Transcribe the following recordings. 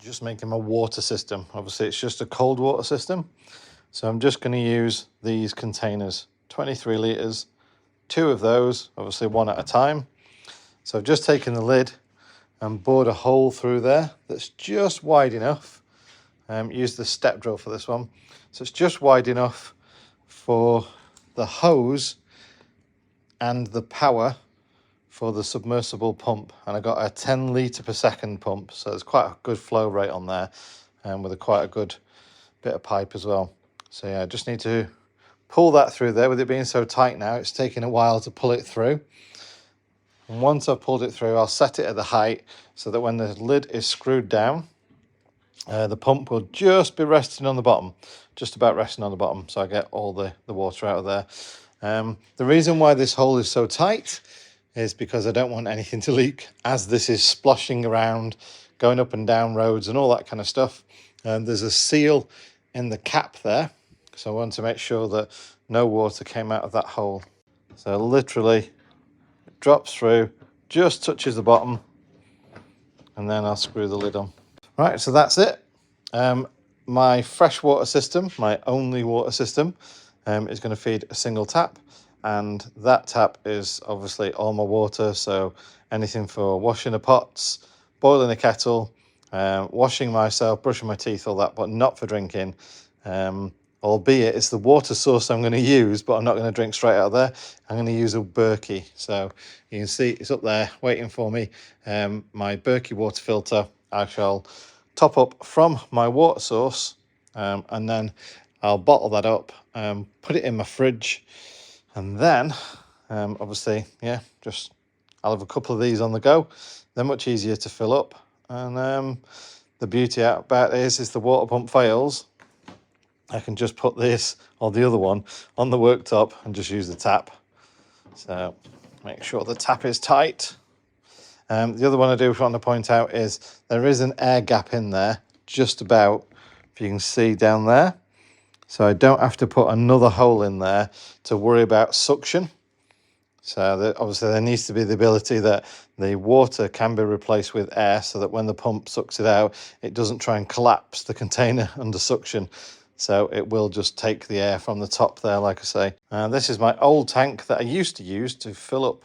just making my water system. Obviously it's just a cold water system, so I'm just going to use these containers, 23 litres, 2 of those, obviously one at a time. So I've just taken the lid and bored a hole through there that's just wide enough. Use the step drill for this one, so it's just wide enough for the hose and the power for the submersible pump. And I got a 10 litre per second pump, so there's quite a good flow rate on there, and with quite a good bit of pipe as well. So yeah, I just need to pull that through there. With it being so tight now, it's taking a while to pull it through. And once I've pulled it through, I'll set it at the height so that when the lid is screwed down, the pump will just be resting on the bottom, just about resting on the bottom, so I get all the water out of there. The reason why this hole is so tight is because I don't want anything to leak as this is splashing around, going up and down roads and all that kind of stuff. And there's a seal in the cap there, so I want to make sure that no water came out of that hole. So literally it drops through, just touches the bottom, and then I'll screw the lid on. Right, so that's it. My freshwater system, my only water system, is going to feed a single tap, and that tap is obviously all my water, so anything for washing the pots, boiling the kettle, washing myself, brushing my teeth, all that, but not for drinking. Albeit it's the water source I'm going to use, but I'm not going to drink straight out of there. I'm going to use a Berkey. So you can see it's up there waiting for me. My Berkey water filter, I shall top up from my water source, and then I'll bottle that up, put it in my fridge, and then obviously, yeah, just I'll have a couple of these on the go. They're much easier to fill up, and the beauty about this is the water pump fails, I can just put this or the other one on the worktop and just use the tap. So make sure the tap is tight. The other one I do want to point out is there is an air gap in there, just about, if you can see down there. So I don't have to put another hole in there to worry about suction. So obviously there needs to be the ability that the water can be replaced with air, so that when the pump sucks it out, it doesn't try and collapse the container under suction. So it will just take the air from the top there, like I say. This is my old tank that I used to use to fill up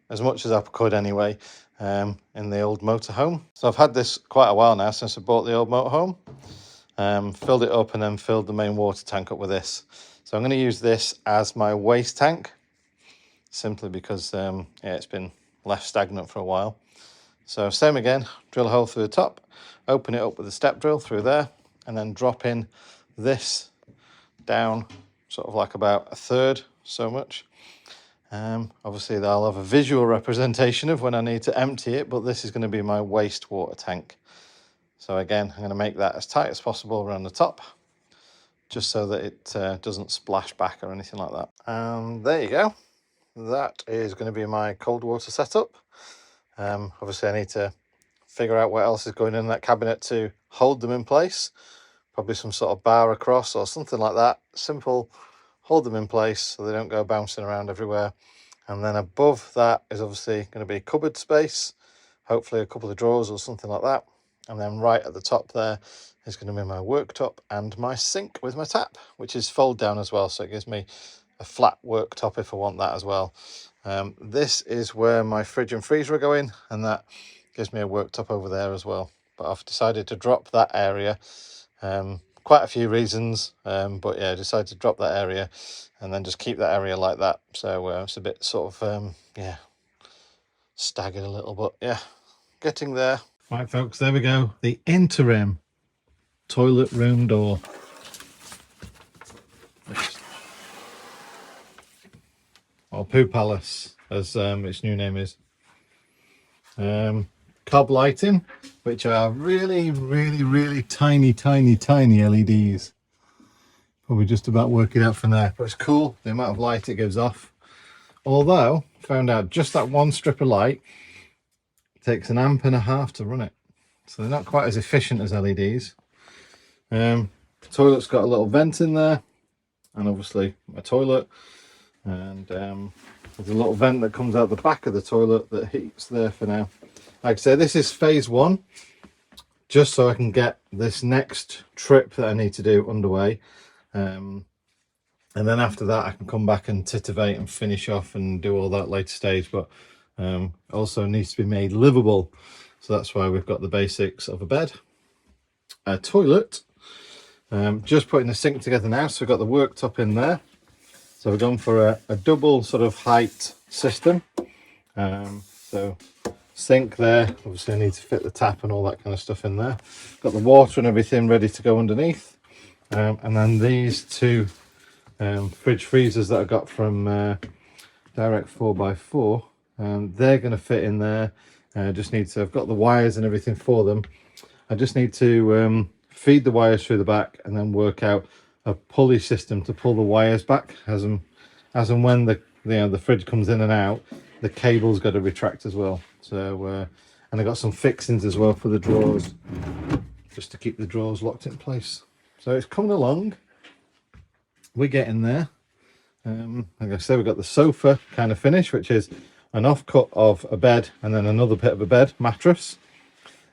as much as I could anyway, in the old motorhome. So I've had this quite a while now, since I bought the old motorhome. Filled it up and then filled the main water tank up with this. So I'm going to use this as my waste tank, simply because yeah, it's been left stagnant for a while. So same again, drill a hole through the top, open it up with a step drill through there, and then drop in this down sort of like about a third so much. Obviously I'll have a visual representation of when I need to empty it, but this is going to be my wastewater tank. So again, I'm going to make that as tight as possible around the top, just so that it doesn't splash back or anything like that. And there you go. That is going to be my cold water setup. Obviously I need to figure out what else is going in that cabinet to hold them in place. Probably some sort of bar across or something like that. Simple, hold them in place so they don't go bouncing around everywhere. And then above that is obviously going to be cupboard space, hopefully a couple of drawers or something like that. And then right at the top there is going to be my worktop and my sink with my tap, which is fold down as well, so it gives me a flat worktop if I want that as well. This is where my fridge and freezer are going, and that gives me a worktop over there as well. But I've decided to drop that area. Quite a few reasons, but yeah, I decided to drop that area and then just keep that area like that. So it's a bit sort of, yeah, staggered a little, but yeah, getting there. Right, folks, there we go. The interim toilet room door. Or Poo Palace, as its new name is. Cob lighting, which are really, really, really tiny, tiny, tiny LEDs. Probably just about work it out from there, but it's cool the amount of light it gives off. Although, found out just that one strip of light takes 1.5 amps to run it, so they're not quite as efficient as LEDs. The toilet's got a little vent in there, and obviously my toilet, and there's a little vent that comes out the back of the toilet that heats there for now. Like I say, this is phase one. just so I can get this next trip that I need to do underway. And then after that I can come back and titivate and finish off and do all that later stage, but also needs to be made livable. So that's why we've got the basics of a bed, a toilet, just putting the sink together now. So we've got the worktop in there. So we're going for a double sort of height system. So sink there, obviously I need to fit the tap and all that kind of stuff in there. Got the water and everything ready to go underneath. And then these two fridge freezers that I got from Direct 4x4, they're going to fit in there. Just need to, I've got the wires and everything for them. I just need to feed the wires through the back and then work out a pulley system to pull the wires back as and when the fridge comes in and out. The cable's got to retract as well. So and I got some fixings as well for the drawers, just to keep the drawers locked in place. So it's coming along. We're getting there. Like I said, we've got the sofa kind of finished, which is an offcut of a bed and then another bit of a bed mattress,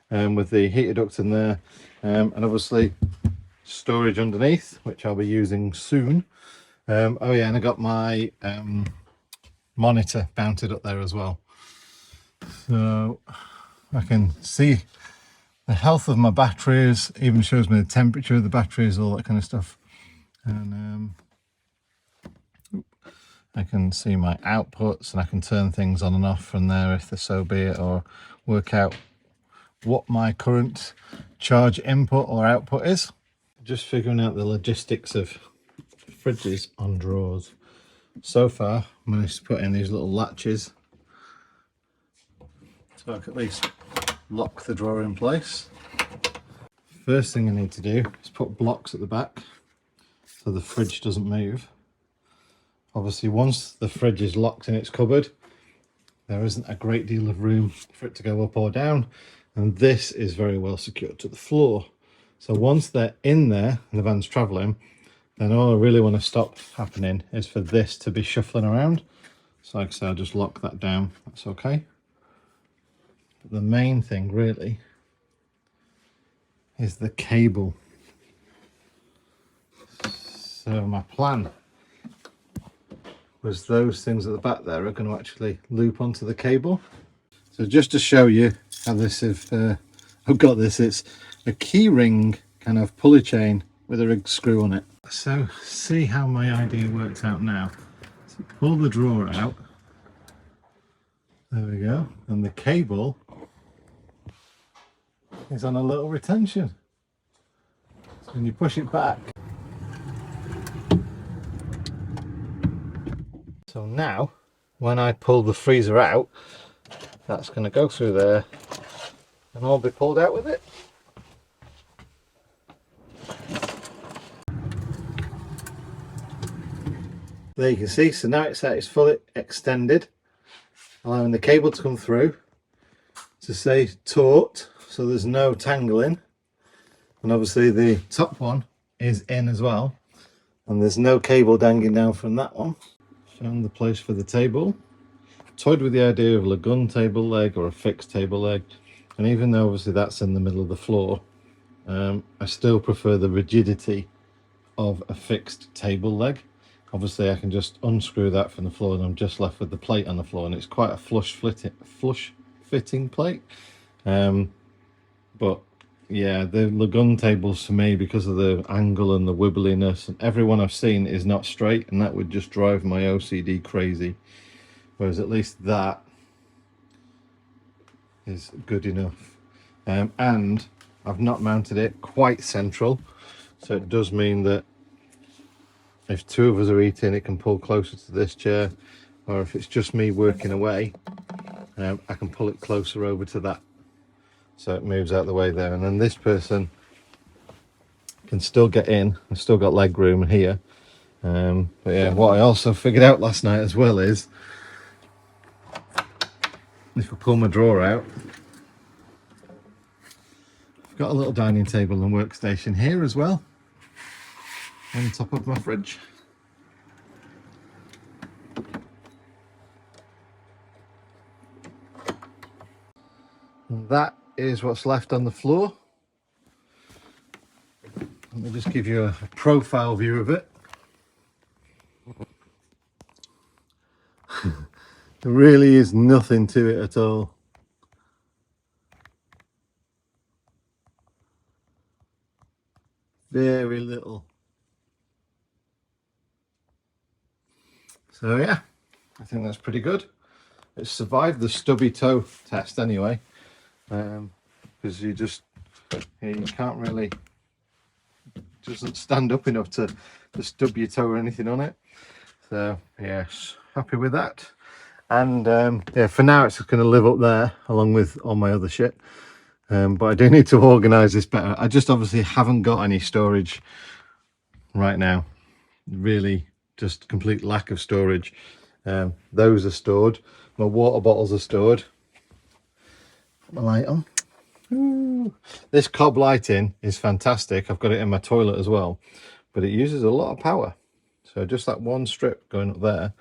with the heater duct in there, and obviously storage underneath, which I'll be using soon. Oh yeah, and I got my monitor mounted up there as well, so I can see the health of my batteries, even shows me the temperature of the batteries, all that kind of stuff. And I can see my outputs and I can turn things on and off from there if so be it, or work out what my current charge input or output is. Just figuring out the logistics of fridges on drawers. So far I managed to put in these little latches so I can at least lock the drawer in place. First thing I need to do is put blocks at the back so the fridge doesn't move. Obviously once the fridge is locked in its cupboard, there isn't a great deal of room for it to go up or down, and this is very well secured to the floor. So once they're in there and the van's travelling, then all I really want to stop happening is for this to be shuffling around. So like I say, I'll just lock that down, that's okay. But the main thing really is the cable. So my plan was those things at the back there are going to actually loop onto the cable. So just to show you how this is, I've got this, it's a key ring kind of pulley chain with a rig screw on it. So see how my idea works out now. So pull the drawer out, there we go, and the cable is on a little retention. So when you push it back, so now when I pull the freezer out, that's going to go through there and I'll be pulled out with it. There you can see, so now it's fully extended, allowing the cable to come through to say taut, so there's no tangling, and obviously the top one is in as well, and there's no cable dangling down from that one. Found the place for the table. Toyed with the idea of a lagun table leg or a fixed table leg, and even though obviously that's in the middle of the floor, I still prefer the rigidity of a fixed table leg. Obviously I can just unscrew that from the floor and I'm just left with the plate on the floor, and it's quite a flush fitting plate. But yeah, the lagun tables for me, because of the angle and the wibbliness, and everyone I've seen is not straight, and that would just drive my OCD crazy. Whereas at least that is good enough. And I've not mounted it quite central, so it does mean that if two of us are eating, it can pull closer to this chair, or if it's just me working away, I can pull it closer over to that, so it moves out the way there, and then this person can still get in. I've still got leg room here. But yeah, what I also figured out last night as well is, if I pull my drawer out, I've got a little dining table and workstation here as well, on top of my fridge. And that is what's left on the floor. Let me just give you a profile view of it. There really is nothing to it at all. Very little. So yeah, I think that's pretty good. It survived the stubby toe test anyway, because you can't really, doesn't stand up enough to stub your toe or anything on it. So yes, happy with that. And yeah, for now it's just going to live up there along with all my other shit. But I do need to organise this better. I just obviously haven't got any storage right now. Really, just complete lack of storage. Those are stored. My water bottles are stored. Put my light on. Ooh. This cob lighting is fantastic. I've got it in my toilet as well, but it uses a lot of power. So just that one strip going up there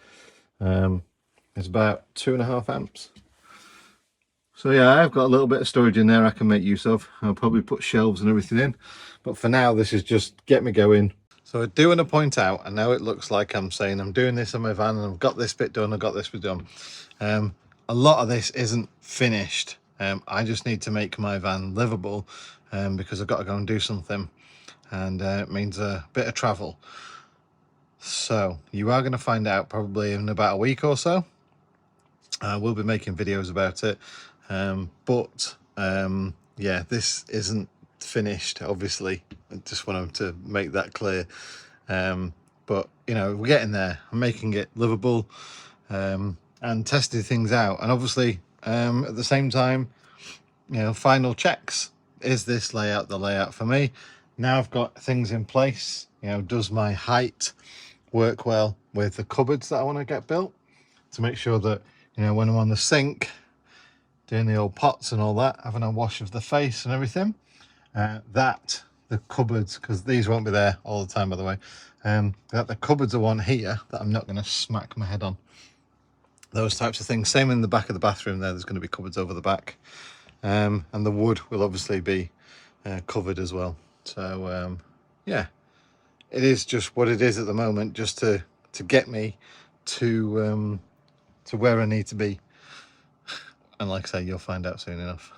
is about 2.5 amps. So yeah, I've got a little bit of storage in there I can make use of. I'll probably put shelves and everything in, but for now this is just get me going. So I do want to point out, I know it looks like I'm saying I'm doing this on my van and I've got this bit done, I've got this bit done. A lot of this isn't finished. I just need to make my van livable because I've got to go and do something, and it means a bit of travel. So you are going to find out probably in about a week or so. We'll be making videos about it, but yeah, this isn't finished, obviously. I just wanted to make that clear. But you know, we're getting there. I'm making it livable and testing things out, and obviously at the same time, you know, final checks. Is this layout the layout for me? Now I've got things in place, you know, does my height work well with the cupboards that I want to get built, to make sure that, you know, when I'm on the sink doing the old pots and all that, having a wash of the face and everything, that the cupboards, because these won't be there all the time, by the way, that the cupboards are one here that I'm not going to smack my head on. Those types of things. Same in the back of the bathroom there's going to be cupboards over the back, and the wood will obviously be covered as well. So yeah, it is just what it is at the moment, just to get me to where I need to be. And like I say, you'll find out soon enough.